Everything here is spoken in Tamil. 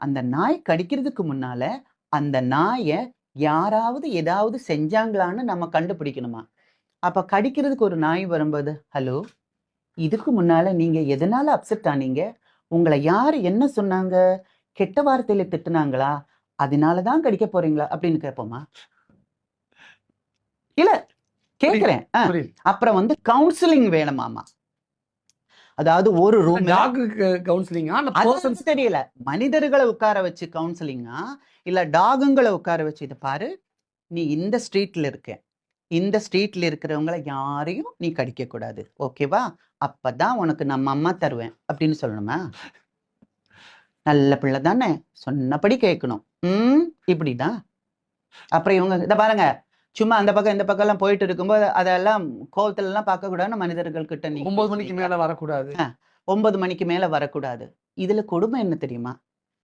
அந்த நாய் கடிக்கிறதுக்கு முன்னால அந்த நாயை யாராவது ஏதாவது செஞ்சாங்களான்னு நம்ம கண்டுபிடிக்கணுமா? அப்ப கடிக்கிறதுக்கு ஒரு நாய் வரும்போது, ஹலோ, இதுக்கு முன்னால நீங்க எதனால அப்செட் ஆனீங்க? உங்களை யாரு என்ன சொன்னாங்க? கெட்ட வார்த்தையில திட்டுனாங்களா? அதனாலதான் கடிக்க போறீங்களா? அப்படின்னு கேட்போமா? இல்ல, கேட்கிறேன். அப்புறம் வந்து கவுன்சிலிங் வேணுமாமா. அதாவது ஒரு ரூம் கவுன்சிலிங்கா தெரியல, மனிதர்களை உட்கார வச்சு கவுன்சிலிங்கா இல்ல டாகுங்களை உட்கார வச்சு, இதை பாரு, நீ இந்த ஸ்ட்ரீட்ல இருக்க, இந்த ஸ்ட்ரீட்ல இருக்கிறவங்களை யாரையும் நீ கடிக்க கூடாது, ஓகேவா? அப்பதான் உனக்கு நம்ம அம்மா தருவேன் அப்படின்னு சொல்லணுமா? நல்ல பிள்ளை தானே, சொன்னபடி கேட்கணும். இப்படிதான். அப்புறம் இவங்க இதை பாருங்க, சும்மா அந்த பக்கம் இந்த பக்கம் எல்லாம் போயிட்டு இருக்கும்போது அதெல்லாம் கோவத்துல எல்லாம் பார்க்க கூடாதுன்னு மனிதர்கள் கிட்ட நீ 9 மணிக்கு மேல வரக்கூடாது, 9 மணிக்கு மேல வரக்கூடாது. இதுல கொடுமை என்ன தெரியுமா?